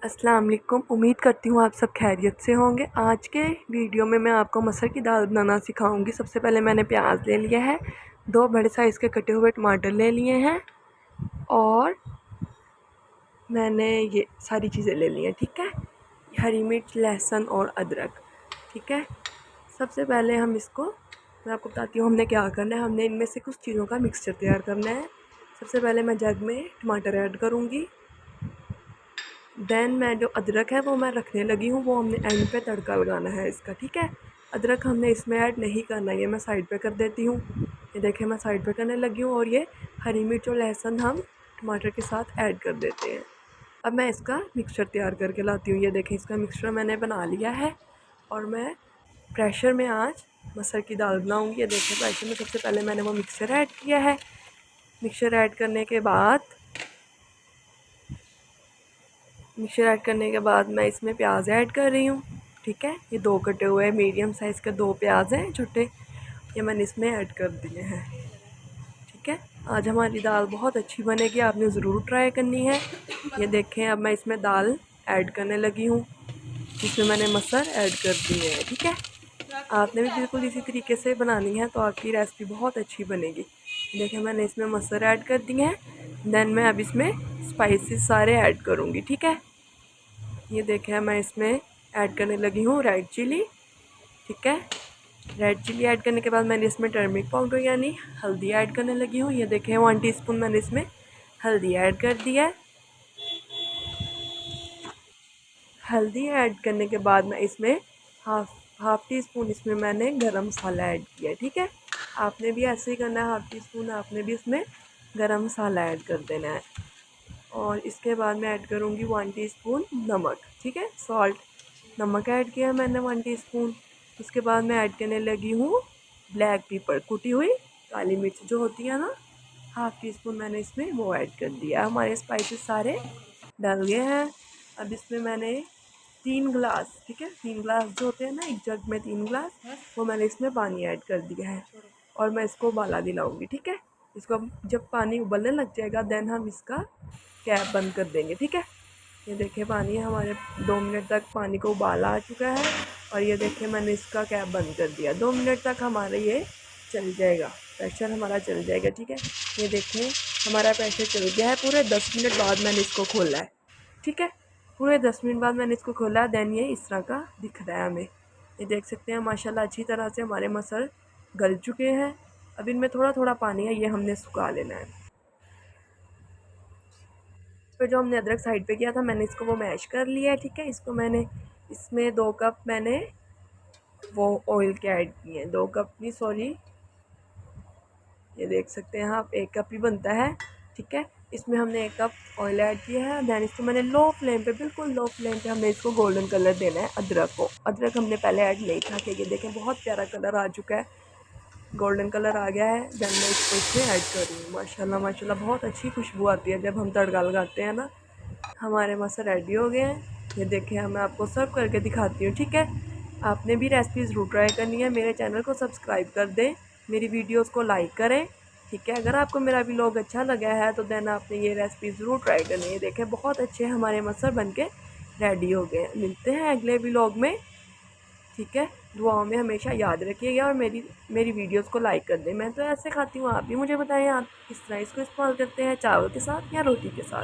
अस्सलाम वालेकुम। उम्मीद करती हूँ आप सब खैरियत से होंगे। आज के वीडियो में मैं आपको मसर की दाल बनाना सिखाऊंगी। सबसे पहले मैंने प्याज ले लिया है, 2 बड़े साइज़ के कटे हुए टमाटर ले लिए हैं और मैंने ये सारी चीज़ें ले ली हैं। ठीक है, हरी मिर्च, लहसुन और अदरक। ठीक है, सबसे पहले हम इसको, मैं आपको बताती हूँ हमने क्या करना है। हमने इनमें से कुछ चीज़ों का मिक्सचर तैयार करना है। सबसे पहले मैं जग में टमाटर ऐड करूँगी। देन मैं जो अदरक है वो मैं रखने लगी हूँ, वो हमने एंड पे तड़का लगाना है इसका। ठीक है, अदरक हमने इसमें ऐड नहीं करना, ये मैं साइड पे कर देती हूँ। ये देखिए मैं साइड पे करने लगी हूँ और ये हरी मिर्च और लहसुन हम टमाटर के साथ ऐड कर देते हैं। अब मैं इसका मिक्सचर तैयार करके लाती हूँ। ये देखें इसका मिक्सचर मैंने बना लिया है और मैं प्रेशर में आज मसर की दाल बनाऊँगी। ये देखें प्रेशर में सबसे पहले मैंने वो मिक्सचर ऐड किया है। मिक्सचर ऐड करने के बाद मैं इसमें प्याज ऐड कर रही हूँ। ठीक है, ये 2 कटे हुए मीडियम साइज़ के 2 प्याज हैं छोटे, ये मैंने इसमें ऐड कर दिए हैं। ठीक है, आज हमारी दाल बहुत अच्छी बनेगी, आपने ज़रूर ट्राई करनी है। ये देखें अब मैं इसमें दाल ऐड करने लगी हूँ, जिसमें मैंने मसर ऐड कर दिए हैं। ठीक है, आपने भी बिल्कुल इसी तरीके से बनानी है तो आपकी रेसिपी बहुत अच्छी बनेगी। देखें मैंने इसमें मसर ऐड कर दिए हैं। देन मैं अब इसमें स्पाइसेस सारे ऐड करूँगी। ठीक है, ये देखें मैं इसमें ऐड करने लगी हूँ रेड चिली। ठीक है, रेड चिली ऐड करने के बाद मैंने इसमें टर्मरिक पाउडर यानी हल्दी ऐड करने लगी हूँ। ये देखें 1 टीस्पून मैंने इसमें हल्दी ऐड कर दिया है। हल्दी ऐड करने के बाद मैं इसमें हाफ़ टी स्पून इसमें मैंने गरम मसाला ऐड किया है। ठीक है, आपने भी ऐसे ही करना है, हाफ़ टी स्पून आपने भी इसमें गरम मसाला ऐड कर देना है। और इसके बाद मैं ऐड करूँगी 1 टीस्पून नमक। ठीक है, सॉल्ट, नमक ऐड किया मैंने 1 टीस्पून। उसके बाद मैं ऐड करने लगी हूँ ब्लैक पेपर, कुटी हुई काली मिर्च जो होती है ना, हाफ़ टी स्पून मैंने इसमें वो ऐड कर दिया। हमारे स्पाइसेस सारे डल गए हैं। अब इसमें मैंने 3 गिलास, ठीक है 3 गिलास जो होते हैं ना एक जग में 3 गिलास, वो मैंने इसमें पानी ऐड कर दिया है और मैं इसको उबाला दिलाऊंगी। ठीक है, इसको जब पानी उबलने लग जाएगा देन हम इसका कैप बंद कर देंगे। ठीक है, ये देखिए पानी हमारे 2 मिनट तक पानी को उबाला आ चुका है और ये देखिए मैंने इसका कैप बंद कर दिया। 2 मिनट तक हमारा ये चल जाएगा, प्रेशर हमारा चल जाएगा। ठीक है, ये देखें हमारा प्रेशर चल गया है। पूरे 10 मिनट बाद मैंने इसको खोला है। ठीक है, पूरे 10 मिनट बाद मैंने इसको खोला। देन ये इस तरह का दिख रहा है हमें, ये देख सकते हैं माशाल्लाह अच्छी तरह से हमारे मसल गल चुके हैं। अब इनमें थोड़ा थोड़ा पानी है, ये हमने सुखा लेना है। फिर जो हमने अदरक साइड पे किया था मैंने इसको वो मैश कर लिया है। ठीक है, इसको मैंने इसमें 2 कप मैंने वो ऑयल के ऐड किए हैं, 2 कप नहीं सॉरी, ये देख सकते हैं आप 1 कप ही बनता है। ठीक है, इसमें हमने 1 कप ऑयल ऐड किया है। दैन इसको मैंने लो फ्लेम पे, बिल्कुल लो फ्लेम पे हमने इसको गोल्डन कलर देना है अदरक को। अदरक हमने पहले ऐड नहीं था कि ये देखें बहुत प्यारा कलर आ चुका है, गोल्डन कलर आ गया है। दैन मैं इसको इसमें ऐड कर रही हूँ। माशाल्लाह माशाल्लाह बहुत अच्छी खुशबू आती है जब हम तड़का लगाते हैं ना। हमारे मसाले रेडी हो गए हैं, ये देखें मैं आपको सर्व करके दिखाती हूँ। ठीक है, आपने भी रेसिपी ज़रूर ट्राई करनी है। मेरे चैनल को सब्सक्राइब कर दें, मेरी वीडियोस को लाइक करें। ठीक है, अगर आपको मेरा व्लॉग अच्छा लगा है तो देन आपने ये रेसिपी ज़रूर ट्राई करनी है। देखें बहुत अच्छे हमारे मसर बन के रेडी हो गए। मिलते हैं अगले व्लॉग में। ठीक है, दुआओं में हमेशा याद रखिएगा और मेरी वीडियोस को लाइक कर दें। मैं तो ऐसे खाती हूँ, आप भी मुझे बताएं आप किस तरह इसको इस्तेमाल करते हैं, चावल के साथ या रोटी के साथ।